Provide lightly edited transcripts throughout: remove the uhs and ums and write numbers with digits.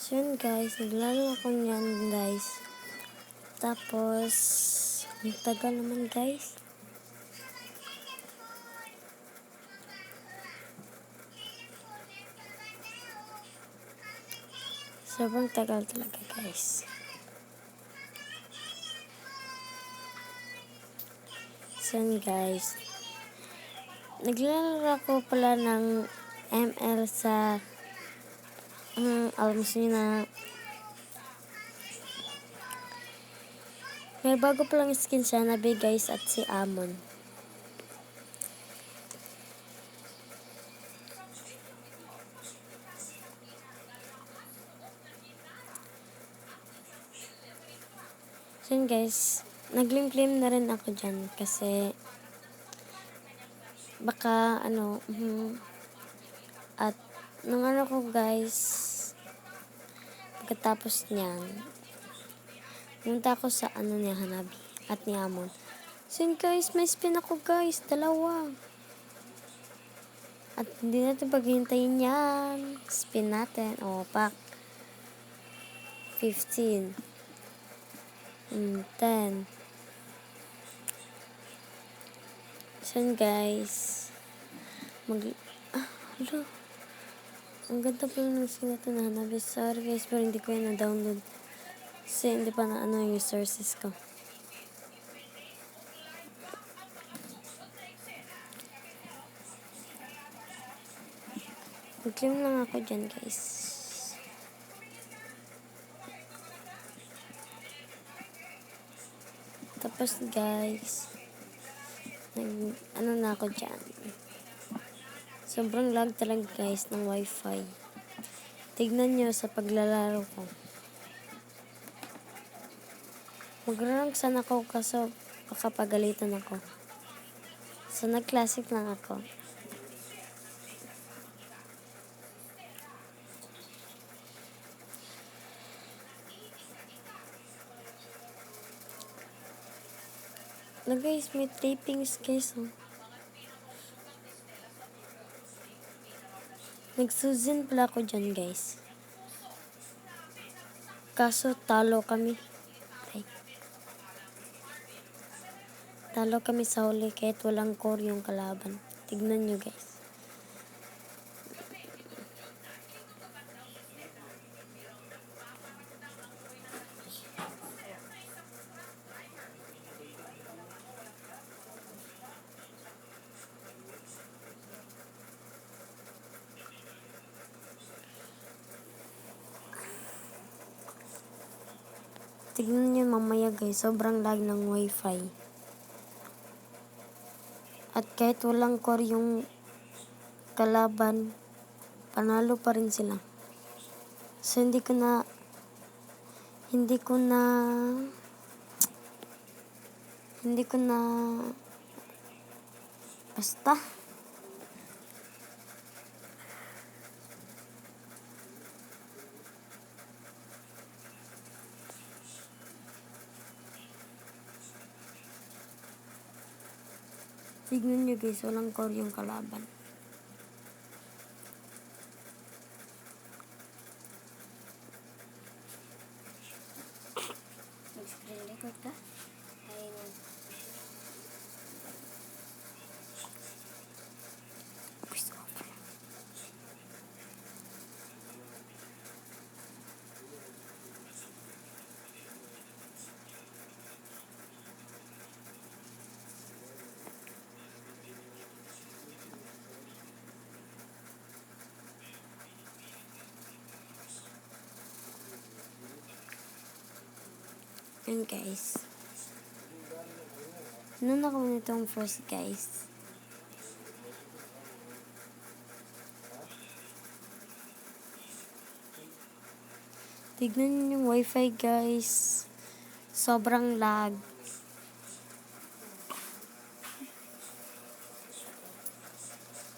So yun guys, naglaro ako niyan guys. Tapos, ang tagal naman guys. Sobrang tagal talaga guys. So yun guys, naglalaro ako pala ng ML sa alam nyo na may bago palang skin siya na big guys at si Amon. So yun guys, naglim-claim na rin ako dyan kasi baka at nung ko guys, pagkatapos niyan, punta ako sa niya Hanabi at ni Amon. So yun guys, may spin ako guys, dalawa. At hindi natin paghintayin yan. Spin natin. Pack 15. 10. So yun guys, hello. Ang ganda pala ng skin na ito na Hanabi. Sorry guys, pero hindi ko yan na-download. Kasi hindi pa na yung resources ko. Mag-claim lang ako dyan guys. Tapos guys, na ako dyan. Sobrang lag talaga guys ng wifi. Tignan nyo sa paglalaro ko. Mag-rank sana ako kaso baka pagalitan ako. So nag-classic lang ako. Na guys, may tapings guys. Nagsuzin pala ako dyan guys. Kaso talo kami. Talo kami sa huli kahit walang core yung kalaban. Tignan nyo guys. Tignan nyo mamaya guys, sobrang lag ng wifi. At kahit walang core yung kalaban, panalo pa rin sila. So hindi ko na basta. Tignan nyo guys, walang core yung kalaban. Mag-screen record ka? Ayun. Yan guys. Ano ako nitong first guys. Tignan nyo yung wifi guys. Sobrang lag.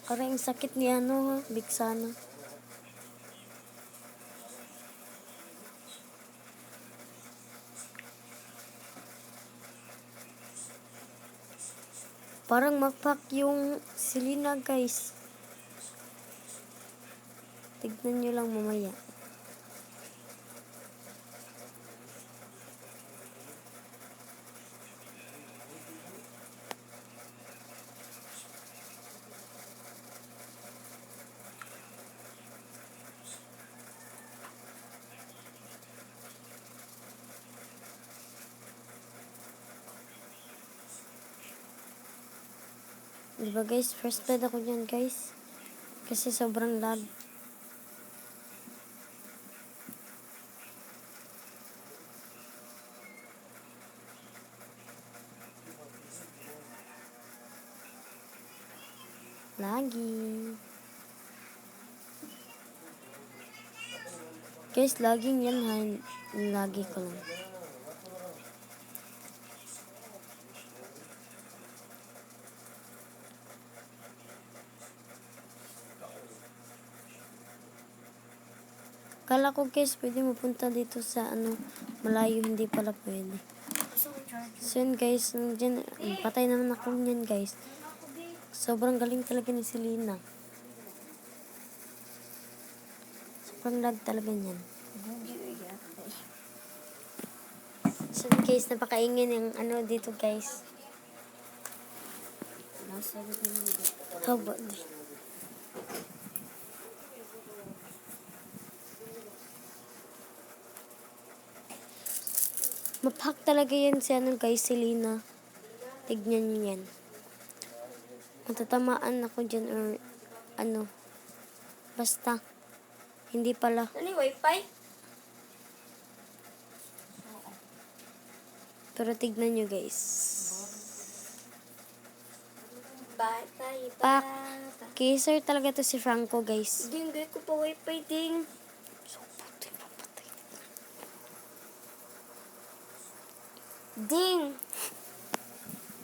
Parang sakit ni Bigsana. Parang magpak yung Selena guys. Tignan nyo lang mamaya. Diba guys, first blood ako dyan guys. Kasi sobrang lag. Lagi. Guys, laging yan ha. Lagi ko lang. Kala ko guys, pwede mapunta dito sa malayo, hindi pala pwede. So yun guys, dyan, patay naman ako niyan guys. Sobrang galing talaga ni Selena. Sobrang lag talaga niyan. So guys, napakaingin yung dito guys. How about this? Mapak talaga yan si guys, Selena. Tignan nyo yan. Matatamaan ako dyan or basta. Hindi pala. Ano yung wifi? Pero tignan nyo guys. Bye. Pak. Kisser talaga to si Franco guys. Ding, gaya ko pa wifi, ding. So, puti papatay. Ding!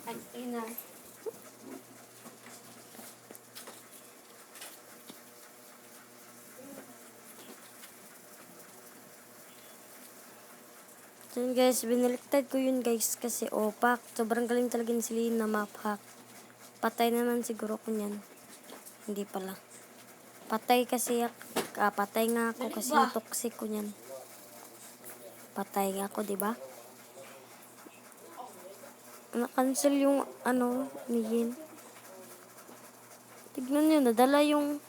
Ang ina. So yun guys, binaliktad ko yun guys kasi pak, sobrang galing talaga ni Selena map-hack. Patay naman siguro ko niyan. Hindi pala. Patay kasi patay nga ako kasi yung toxic ko niyan. Patay nga ako, di ba? Na-cancel yung ni Yin. Tignan nyo, nadala yung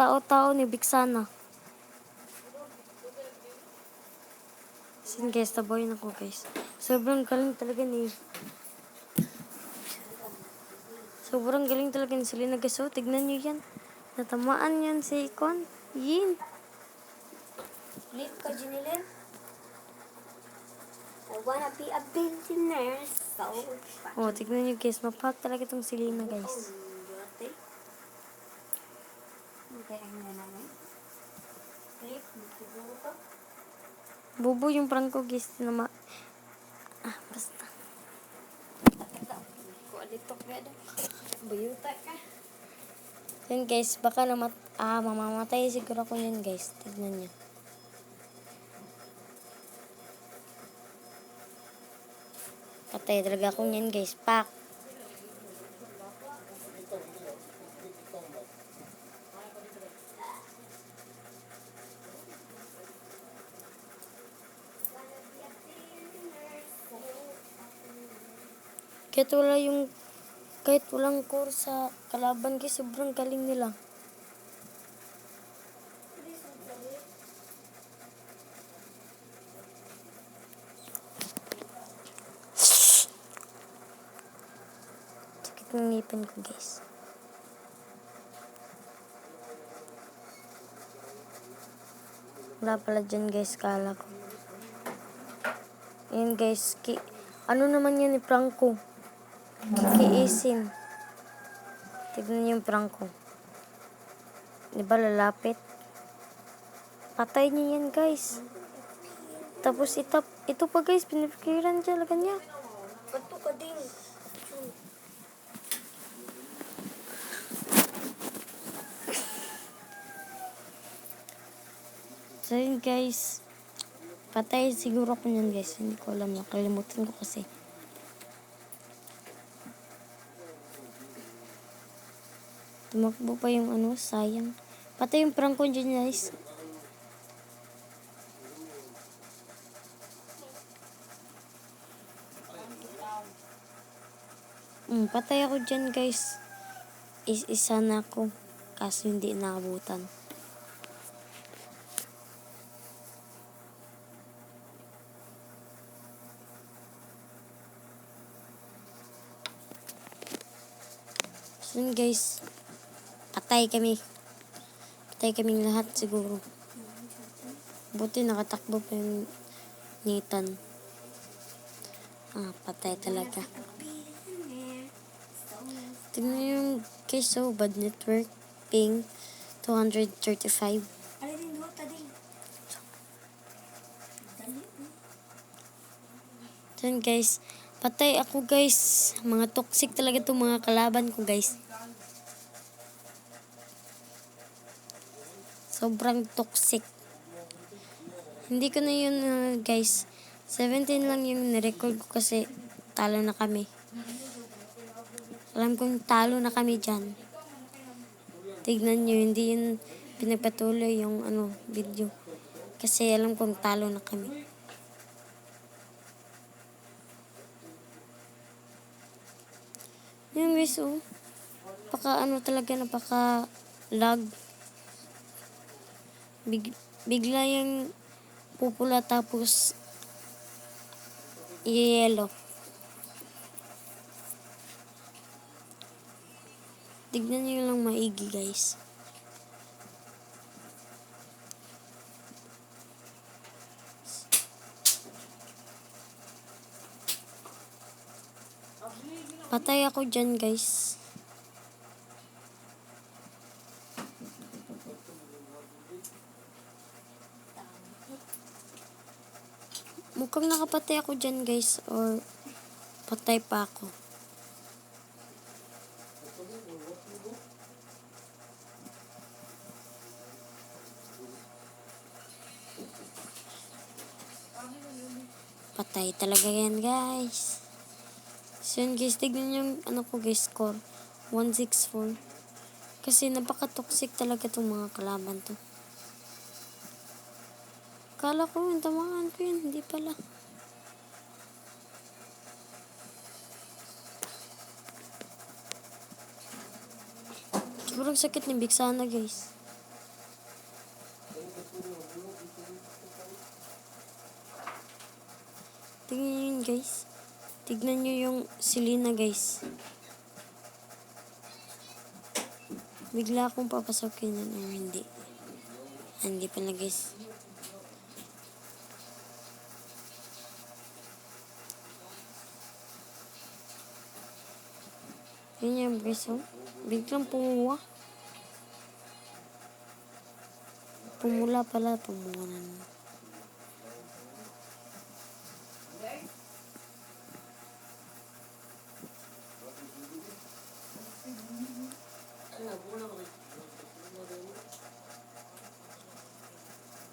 tao-tao ni Bixana. Sin guys, taboy na ko guys. Sobrang galing talaga ni Selena guys. So, tignan nyo yan. Natamaan yan si Yin. Leave ka, Janilin. I wanna be a billionaire. So, Tignan nyo guys. Mapak talaga itong Selena guys. Okay, ang nga namin. Leave, siguro to. Bubo yung prank ko guys. Basta. Kualitok ka daw. Bayuta ka. Yan guys, baka mamamatay siguro ako yan guys. Tignan nyo. Patay talaga ako yan guys. Pak. Kahit walang core sa kalaban guys, sobrang galing nila. Sakit ng ngipin ko guys. Wala pala dyan guys, kala ko. Ayan guys, ano naman yan ni Franco? Kikiisin. Tignan yung Franco. Diba lalapit? Patay niya yan guys. Tapos ito pa guys, pinipikiran talaga niya. Bato ka din. So yun guys, patay siguro ko niyan guys. Hindi ko alam, nakalimutan ko kasi. Tumakbo pa yung sayang. Patay yung Franco dyan guys. Patay ako dyan guys. Isa na ako. Kaso hindi naabutan. Yun guys, patay kami. Patay kaming lahat siguro. Buti nakatakbo pa yung Nathan. Patay talaga. Tingnan nyo yung guys, so bad network. Ping 235. Yan guys, patay ako guys. Mga toxic talaga itong mga kalaban ko guys. Sobrang toxic. Hindi ko na yun guys. 17 lang yung nirecord ko kasi talo na kami. Alam kong talo na kami dyan. Tignan nyo, hindi yun pinagpatuloy yung video. Kasi alam kong talo na kami. Yung guys, paka talaga, napaka lag. Bigla yung pupula tapos yellow. Tignan nyo lang maigi guys. Patay ako dyan guys. Mukhang nakapatay ako dyan guys, or patay pa ako. Patay talaga yan guys. So yun guys, tignan yung ko guys, score 164. Kasi napaka-toxic talaga itong mga kalaban to. Kala ko yung tamaan ko yun, hindi pala. Sobrang sakit ni Biksana guys. Tignan nyo yun guys. Tignan nyo yung Selena guys. Bigla akong papasokin yan or hindi. Hindi pala guys. Yun yung guys, biglang pumuwa. Pumula pala, pumuwa na naman.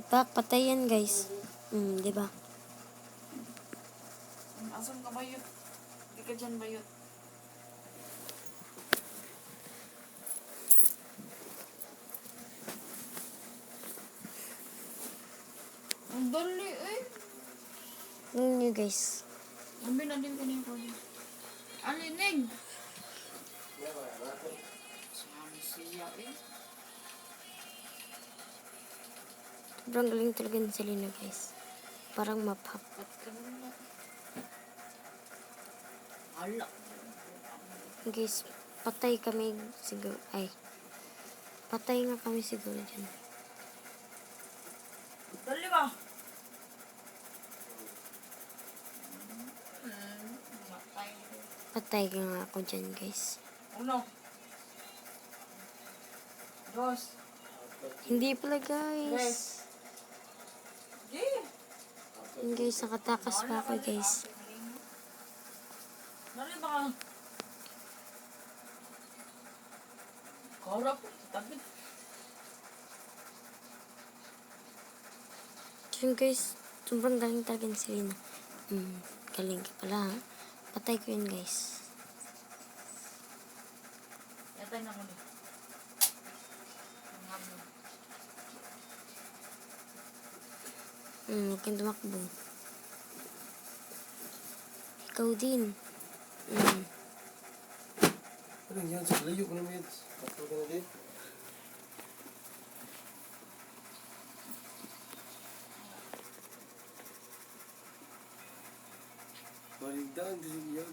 Patay yan guys. Di ba? Asan ka bayot? Hindi ka dyan bayot. Ang dali eh. Yun nyo guys. Ambil na din kanina ko. Alinig! Saan siya eh? Sobrang galing talaga ni Selena guys. Parang map-hack. Ba't ka na? Ala. Guys, patay kami siguro. Ay, patay nga kami siguro dyan. Dali ba? Matay. Patay ka nga ako dyan guys. Uno. Dos. Hindi pala guys. Tres. Yeah. Yun guys, nakatakas pa ako guys. Dali ba? Korap. Tabit. Yun guys, sobrang galing talaga ni Selena. Galing ka pala ha. Patay ko yun guys. Yatay na ko ni. Huwag kang tumakbo. Ikaw din. Ano yan? Sa layo ko naman yan. Bakit ka na din? Baligdaan din yan.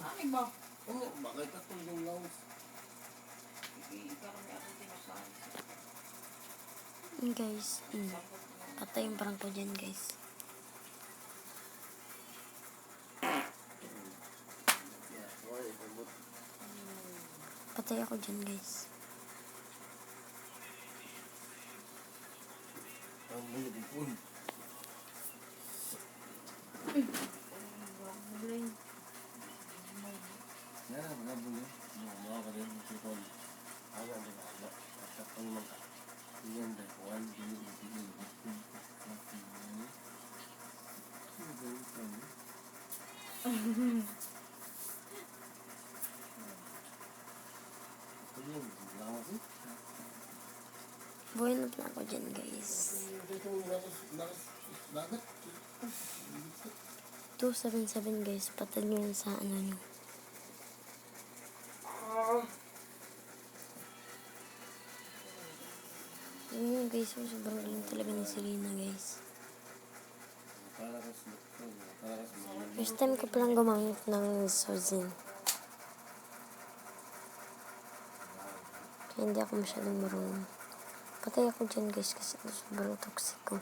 Ano ba? Oo, bakit ako yung laos? Guys, patay yung parang ko dyan, guys. Patay ako dyan, guys. Ang bulo po. Yan, mga bulo. Mga ka rin. Sikon. Awa din ako. At ang mga iyan dahil kuhan. Buhay na pala ako dyan, guys. Bakit? 277, guys. Patay nyo yun sa ano nyo. Yun, guys. Sobrang galing talaga ni Selena, guys. First time ko palang gumamit ng Sozin. Kaya hindi ako masyadong marunong. Patay ako dyan, guys, kasi sobrang toxic ko.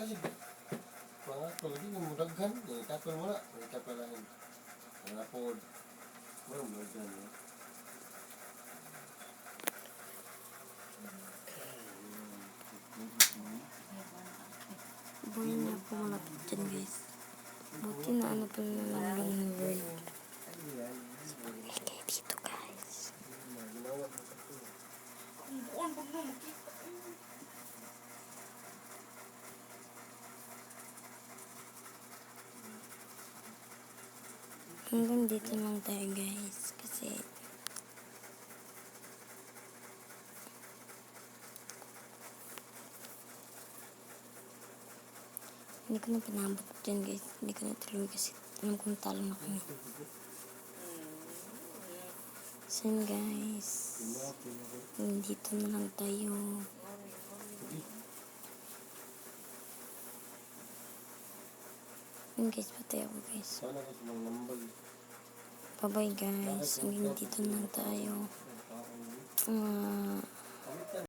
Kasi, mga tulad yung mudaghan, itapal mo na, itapalahin. Ang napod, walang mudaghan. Buhay na ako malapit dyan, guys. Buti na ano pa naman yung word. Okay, dito, guys. Hanggang dito lang tayo, guys. Kasi hindi ko na pinabot dyan, guys. Hindi ko na tuloy kasi alam kong talo na kami. So, yun, guys. Dito na lang tayo. Yun, guys. Patay ako, guys. Sana kasi mga nambal. Bye-bye, guys. Hanggang dito na lang tayo.